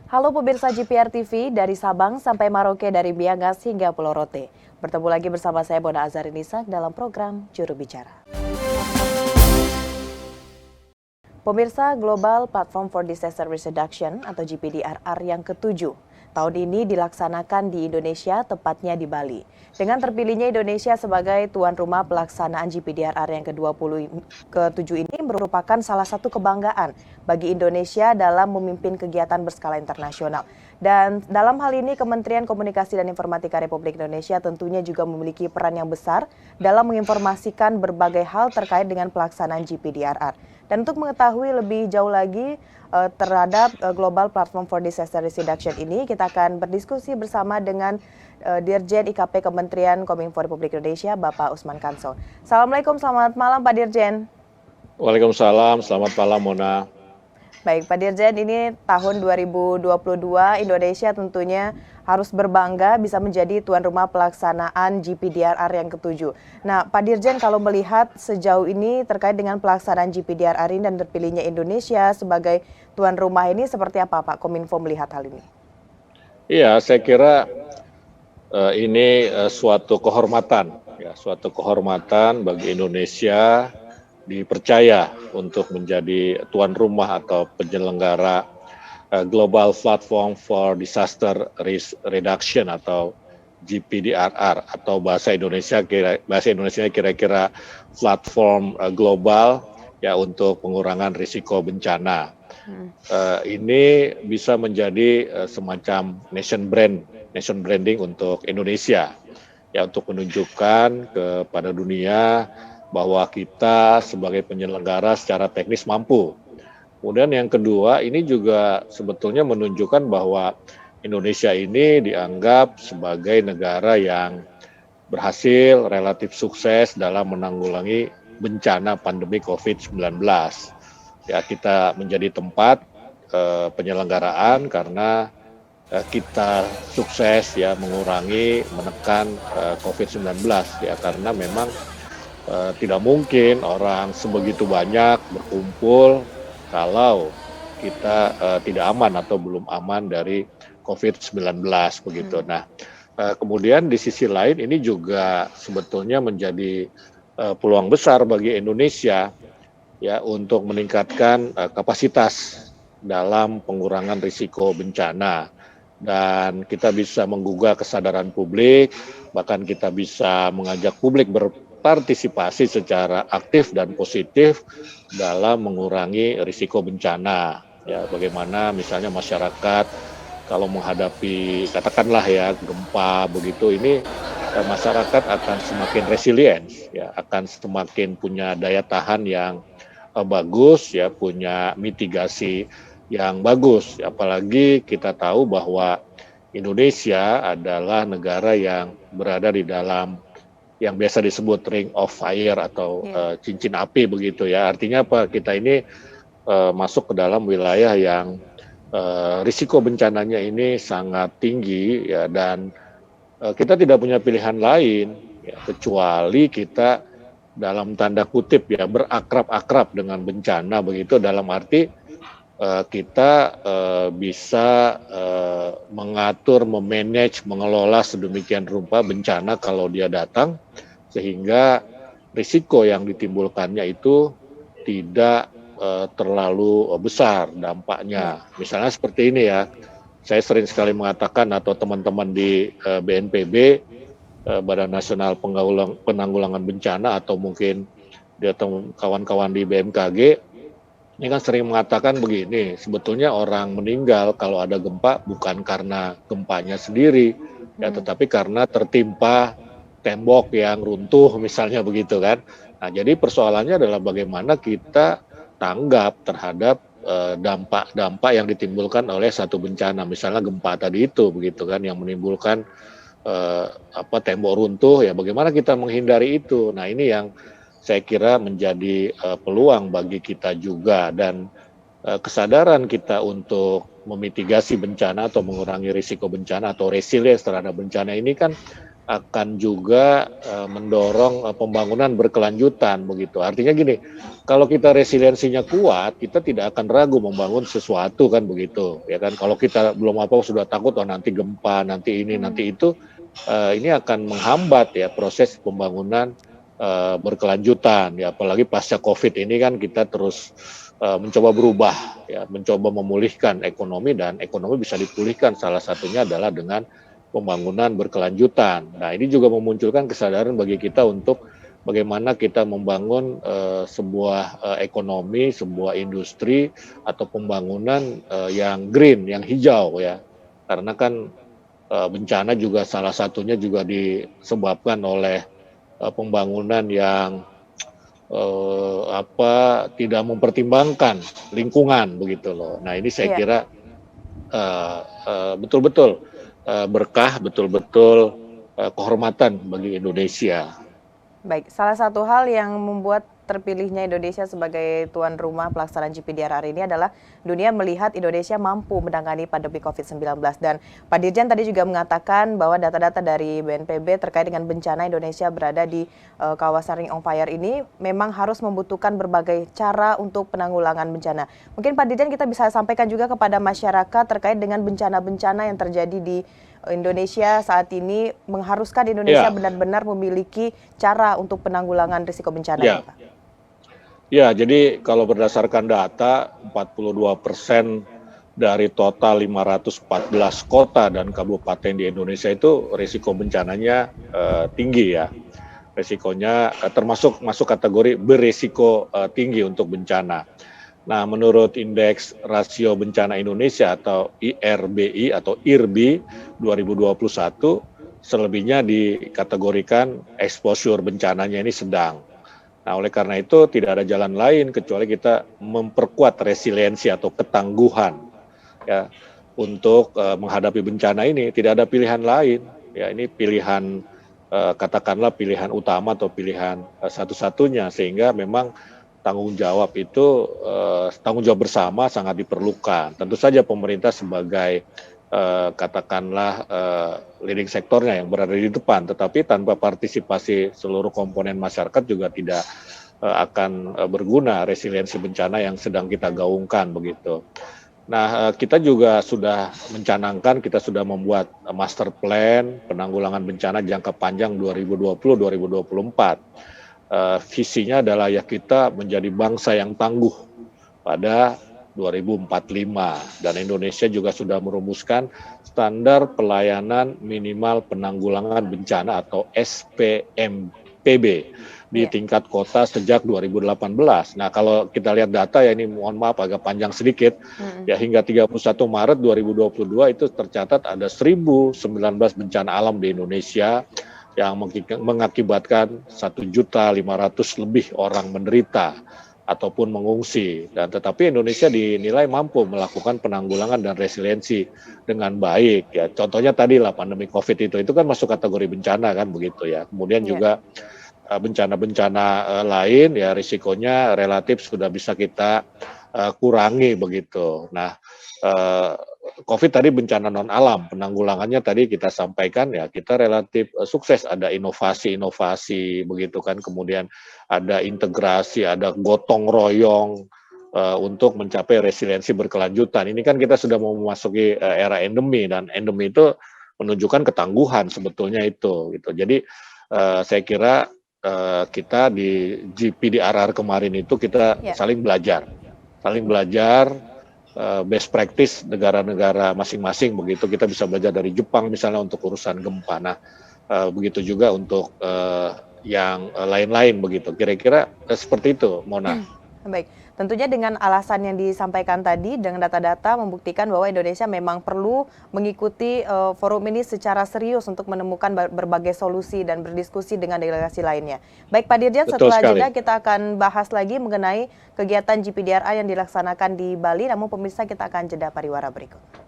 Halo pemirsa GPR TV, dari Sabang sampai Maroke, dari Miangas hingga Pulau Rote. Bertemu lagi bersama saya Bona Azarinisa dalam program Juru Bicara. Pemirsa, Global Platform for Disaster Risk Reduction atau GPDRR yang ke-7 tahun ini dilaksanakan di Indonesia, tepatnya di Bali. Dengan terpilihnya Indonesia sebagai tuan rumah pelaksanaan GPDRR yang ke-7 ini merupakan salah satu kebanggaan bagi Indonesia dalam memimpin kegiatan berskala internasional. Dan dalam hal ini Kementerian Komunikasi dan Informatika Republik Indonesia tentunya juga memiliki peran yang besar dalam menginformasikan berbagai hal terkait dengan pelaksanaan GPDRR. Dan untuk mengetahui lebih jauh lagi terhadap Global Platform for Disaster Risk Reduction ini, kita akan berdiskusi bersama dengan Dirjen IKP Kementerian Kominfo Republik Indonesia, Bapak Usman Kansong. Assalamualaikum, selamat malam Pak Dirjen. Waalaikumsalam, selamat malam Mona. Baik, Pak Dirjen, ini tahun 2022 Indonesia tentunya harus berbangga bisa menjadi tuan rumah pelaksanaan GPDRR yang ke-7. Nah, Pak Dirjen, kalau melihat sejauh ini terkait dengan pelaksanaan GPDRR ini dan terpilihnya Indonesia sebagai tuan rumah ini, seperti apa Pak Kominfo melihat hal ini? Iya, saya kira ini suatu kehormatan bagi Indonesia dipercaya untuk menjadi tuan rumah atau penyelenggara Global Platform for Disaster Risk Reduction atau GPDRR atau bahasa Indonesia kira-kira platform global ya untuk pengurangan risiko bencana. Ini bisa menjadi semacam nation branding untuk Indonesia ya, untuk menunjukkan kepada dunia bahwa kita sebagai penyelenggara secara teknis mampu. Kemudian yang kedua, ini juga sebetulnya menunjukkan bahwa Indonesia ini dianggap sebagai negara yang berhasil relatif sukses dalam menanggulangi bencana pandemi COVID-19. Ya, kita menjadi tempat penyelenggaraan karena kita sukses ya menekan COVID-19 ya, karena memang tidak mungkin orang sebegitu banyak berkumpul kalau kita tidak aman atau belum aman dari COVID-19 begitu. Nah, kemudian di sisi lain ini juga sebetulnya menjadi peluang besar bagi Indonesia ya untuk meningkatkan kapasitas dalam pengurangan risiko bencana, dan kita bisa menggugah kesadaran publik, bahkan kita bisa mengajak publik berpartisipasi secara aktif dan positif dalam mengurangi risiko bencana. Ya, bagaimana misalnya masyarakat kalau menghadapi katakanlah ya gempa begitu, ini masyarakat akan semakin resilient ya, akan semakin punya daya tahan yang bagus ya, punya mitigasi yang bagus. Apalagi kita tahu bahwa Indonesia adalah negara yang berada di dalam yang biasa disebut ring of fire atau cincin api begitu ya. Artinya apa? Kita ini masuk ke dalam wilayah yang risiko bencananya ini sangat tinggi ya, dan kita tidak punya pilihan lain ya, kecuali kita dalam tanda kutip ya berakrab-akrab dengan bencana begitu, dalam arti kita bisa mengatur, memanage, mengelola sedemikian rupa bencana kalau dia datang, sehingga risiko yang ditimbulkannya itu tidak terlalu besar dampaknya. Misalnya seperti ini ya, saya sering sekali mengatakan, atau teman-teman di BNPB, Badan Nasional Penanggulangan Bencana, atau mungkin kawan-kawan di BMKG, ini kan sering mengatakan begini, sebetulnya orang meninggal kalau ada gempa bukan karena gempanya sendiri, ya, tetapi karena tertimpa tembok yang runtuh misalnya begitu kan. Nah, jadi persoalannya adalah bagaimana kita tanggap terhadap dampak-dampak yang ditimbulkan oleh satu bencana, misalnya gempa tadi itu begitu kan, yang menimbulkan tembok runtuh ya, bagaimana kita menghindari itu. Nah, ini yang saya kira menjadi peluang bagi kita juga, dan kesadaran kita untuk memitigasi bencana atau mengurangi risiko bencana atau resilience terhadap bencana ini kan akan juga mendorong pembangunan berkelanjutan begitu. Artinya gini, kalau kita resiliensinya kuat, kita tidak akan ragu membangun sesuatu kan begitu, ya kan. Kalau kita belum apa sudah takut, oh nanti gempa, nanti ini, nanti itu, ini akan menghambat ya proses pembangunan berkelanjutan. Ya, apalagi pasca COVID ini kan kita terus mencoba berubah, ya, mencoba memulihkan ekonomi dan ekonomi bisa dipulihkan. Salah satunya adalah dengan pembangunan berkelanjutan. Nah, ini juga memunculkan kesadaran bagi kita untuk bagaimana kita membangun sebuah ekonomi, sebuah industri atau pembangunan yang green, yang hijau ya. Karena kan bencana juga salah satunya juga disebabkan oleh pembangunan yang tidak mempertimbangkan lingkungan begitu loh. Nah, ini saya Iya. kira betul-betul berkah, betul-betul kehormatan bagi Indonesia. Baik, salah satu hal yang membuat terpilihnya Indonesia sebagai tuan rumah pelaksanaan GPDRR ini adalah dunia melihat Indonesia mampu menangani pandemi COVID-19. Dan Pak Dirjen tadi juga mengatakan bahwa data-data dari BNPB terkait dengan bencana Indonesia berada di kawasan Ring of Fire ini memang harus membutuhkan berbagai cara untuk penanggulangan bencana. Mungkin Pak Dirjen kita bisa sampaikan juga kepada masyarakat terkait dengan bencana-bencana yang terjadi di Indonesia saat ini, mengharuskan Indonesia Ya, benar-benar memiliki cara untuk penanggulangan risiko bencana ini, ya, Pak. ya. Jadi kalau berdasarkan data, 42% dari total 514 kota dan kabupaten di Indonesia itu risiko bencananya tinggi ya. Risikonya termasuk masuk kategori berisiko tinggi untuk bencana. Nah, menurut Indeks Rasio Bencana Indonesia atau IRBI atau IRBI 2021, selebihnya dikategorikan exposure bencananya ini sedang. Nah, oleh karena itu tidak ada jalan lain kecuali kita memperkuat resiliensi atau ketangguhan ya untuk menghadapi bencana ini. Tidak ada pilihan lain. Ya, ini pilihan katakanlah pilihan utama atau pilihan satu-satunya, sehingga memang tanggung jawab bersama sangat diperlukan. Tentu saja pemerintah sebagai katakanlah leading sektornya yang berada di depan, tetapi tanpa partisipasi seluruh komponen masyarakat juga tidak akan berguna resiliensi bencana yang sedang kita gaungkan begitu. Nah, kita juga sudah mencanangkan, kita sudah membuat master plan penanggulangan bencana jangka panjang 2020-2024. Visinya adalah ya kita menjadi bangsa yang tangguh pada 2045, dan Indonesia juga sudah merumuskan standar pelayanan minimal penanggulangan bencana atau SPMPB di tingkat kota sejak 2018. Nah, kalau kita lihat data ya, ini mohon maaf agak panjang sedikit, ya hingga 31 Maret 2022 itu tercatat ada 1.019 bencana alam di Indonesia yang mengakibatkan 1.500.000 lebih orang menderita ataupun mengungsi. Dan tetapi Indonesia dinilai mampu melakukan penanggulangan dan resiliensi dengan baik. Ya, contohnya tadi lah pandemi COVID itu kan masuk kategori bencana kan begitu ya. Kemudian juga bencana-bencana lain ya risikonya relatif sudah bisa kita kurangi begitu. Nah, COVID tadi bencana non alam, penanggulangannya tadi kita sampaikan ya kita relatif sukses, ada inovasi-inovasi begitu kan, kemudian ada integrasi, ada gotong royong untuk mencapai resiliensi berkelanjutan. Ini kan kita sudah mau memasuki era endemi, dan endemi itu menunjukkan ketangguhan sebetulnya itu gitu. Jadi saya kira kita di GPDRR kemarin itu kita saling belajar best practice negara-negara masing-masing begitu. Kita bisa belajar dari Jepang misalnya untuk urusan gempa. Nah, begitu juga untuk yang lain-lain begitu. Kira-kira seperti itu, Mona. Baik, tentunya dengan alasan yang disampaikan tadi, dengan data-data membuktikan bahwa Indonesia memang perlu mengikuti forum ini secara serius untuk menemukan berbagai solusi dan berdiskusi dengan delegasi lainnya. Baik Pak Dirjen, setelah jeda kita akan bahas lagi mengenai kegiatan GPDRR yang dilaksanakan di Bali, namun pemirsa kita akan jeda pariwara berikut.